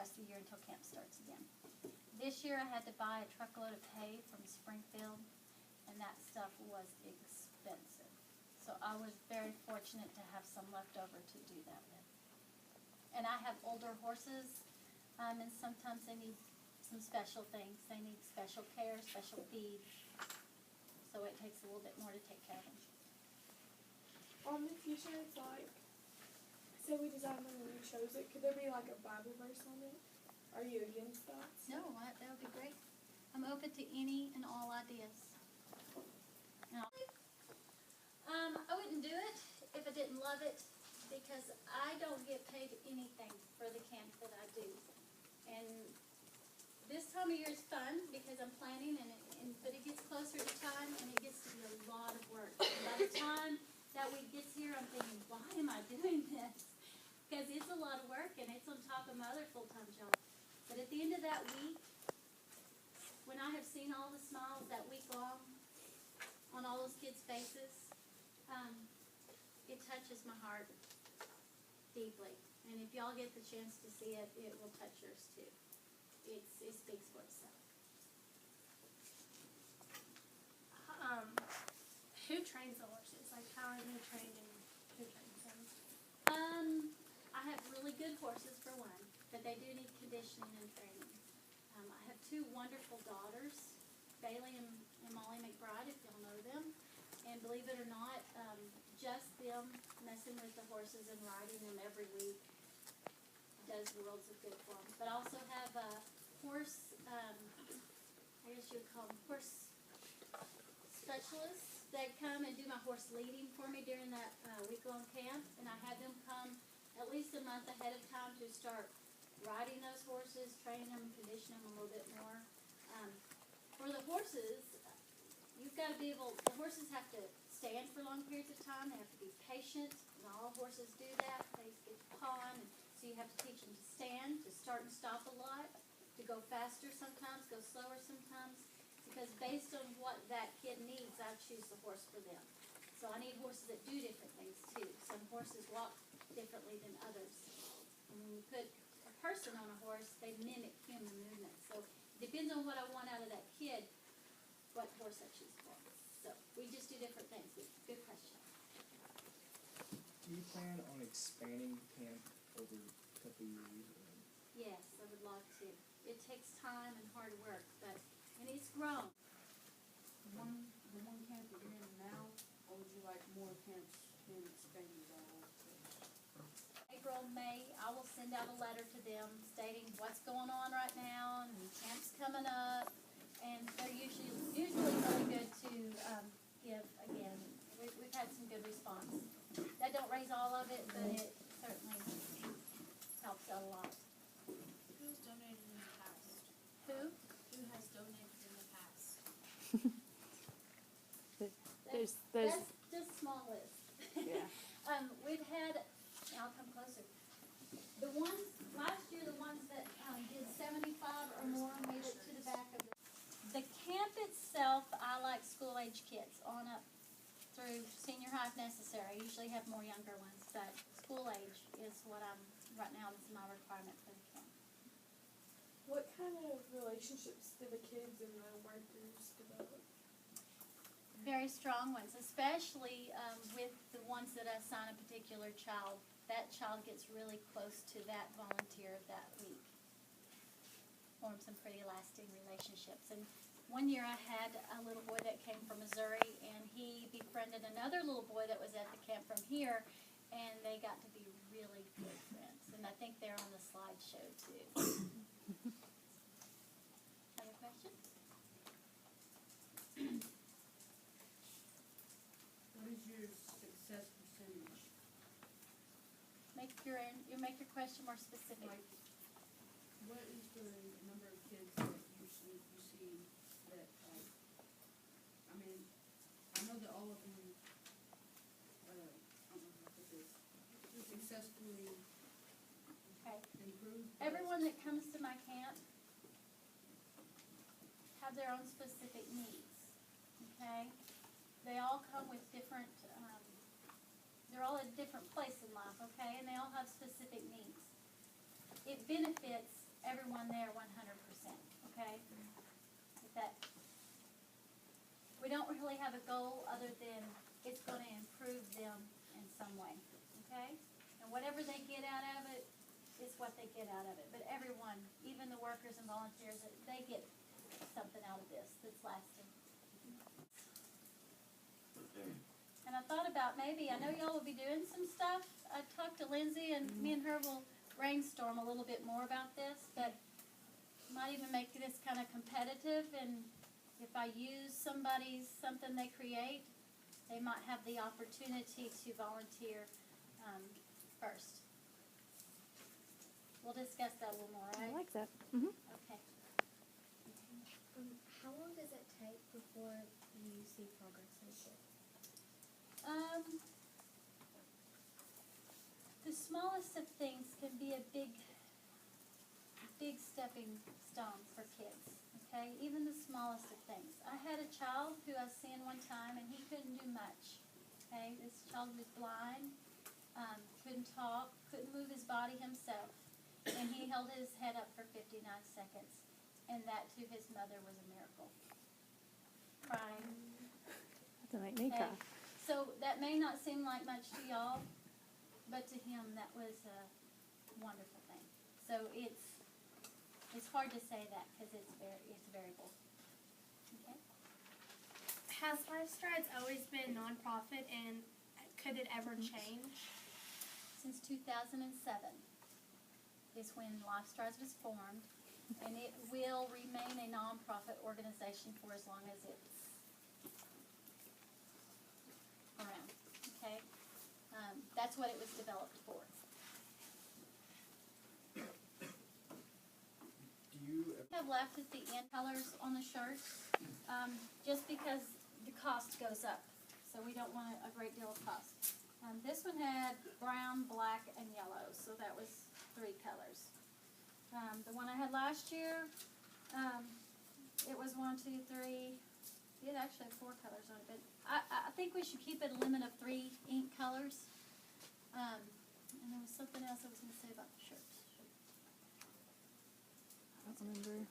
rest of the year until camp starts again. This year I had to buy a truckload of hay from Springfield, and that stuff was expensive. So I was very fortunate to have some left over to do that with. And I have older horses, and sometimes they need some special things. They need special care, special feed. So it takes a little bit more to take care of them. In the future, it's like, say we design one and we chose it, could there be like a Bible verse on it? Are you against that? No, that would be great. I'm open to any and all ideas. No. I wouldn't do it if I didn't love it, because I don't get paid anything for the camp that I do. And this time of year is fun because I'm planning, but it gets closer to time and it gets to be a lot of work. And by the time that week gets here, I'm thinking, why am I doing this? Because it's a lot of work and it's on top of my other full-time job. But at the end of that week, when I have seen all the smiles that week long on all those kids' faces, it touches my heart deeply. And if y'all get the chance to see it, it will touch yours too. It speaks for itself. Who trains the horses? Like, how are they trained and who trains them? I have really good horses for one, but they do need conditioning and training. I have two wonderful daughters, Bailey and Molly McBryde, if y'all know them. And believe it or not, just them messing with the horses and riding them every week does worlds of good for them. But I also have a horse, I guess you would call them horse specialists that come and do my horse leading for me during that week-long camp. And I have them come at least a month ahead of time to start riding those horses, training them, conditioning them a little bit more. For the horses, you've got to be able, the horses have to stand for long periods of time. They have to be patient. Not all horses do that. They get to paw on, and so you have to teach them to stand, to start and stop a lot, to go faster sometimes, go slower sometimes. Because based on what that kid needs, I choose the horse for them. So I need horses that do different things too. Some horses walk differently than others. And when you put a person on a horse, they mimic human movement. So it depends on what I want out of that kid, what horse I choose for. So we just do different things. Good question. Do you plan on expanding the camp over a couple of years? Yes, I would love to. It takes time and hard work, and it's grown. The one camp that you're in now, or would you like more camps to expand that? April, May, I will send out a letter to them stating what's going on right now and camp's coming up. And they're usually really good to give again. We've had some good response. That don't raise all of it, but it certainly helps out a lot. Who's donated in the past? Who? Who has donated in the past? That's just small list. Yeah. We've had, I'll come closer. The ones, last year, the ones that did 75 or more made it to the back of the camp itself. I like school-age kids on up through senior high if necessary. I usually have more younger ones, but school-age is what right now is my requirement for the camp. What kind of relationships do the kids and the workers develop? Very strong ones, especially with the ones that assign a particular child. That child gets really close to that volunteer that week. Form some pretty lasting relationships. And one year I had a little boy that came from Missouri, and he befriended another little boy that was at the camp from here, and they got to be really good friends. And I think they're on the slideshow too. Other questions? What is your success percentage? Make your question more specific. Like, what is the number of kids that you see that, I mean, I know that all of them, I don't know how to put this, successfully improve? Everyone that comes to my camp have their own specific needs, okay? They all come with different, they're all at a different place in life, okay? And they all have specific needs. It benefits everyone there 100%, okay? If that, we don't really have a goal other than it's gonna improve them in some way, okay? And whatever they get out of it is what they get out of it. But everyone, even the workers and volunteers, they get something out of this that's lasting. And I thought about maybe, I know y'all will be doing some stuff. I talked to Lindsay and me and her will brainstorm a little bit more about this, but might even make this kind of competitive, and if I use something they create, they might have the opportunity to volunteer first. We'll discuss that a little more, I right? like that. Mm-hmm. Okay. How long does it take before you see progress in it? The smallest of things can be a big stepping stone for kids, okay? Even the smallest of things. I had a child who I seen one time, and he couldn't do much, okay? This child was blind, couldn't talk, couldn't move his body himself, and he held his head up for 59 seconds, and that to his mother was a miracle. Crying. That'll make me cry. So that may not seem like much to y'all, but to him that was a wonderful thing. So it's hard to say that because it's variable. Okay. Has Life Strides always been nonprofit, and could it ever change? Since 2007 is when Life Strides was formed, and it will remain a nonprofit organization for as long as it's around. Okay, that's what it was developed for. Do you Have left at the end colors on the shirts, just because the cost goes up, so we don't want a great deal of cost. This one had brown, black, and yellow, so that was 3 colors. The one I had last year, it was 1, 2, 3. It actually had 4 colors on it, but I think we should keep it a limit of 3 ink colors. And there was something else I was going to say about the shirts. I don't remember.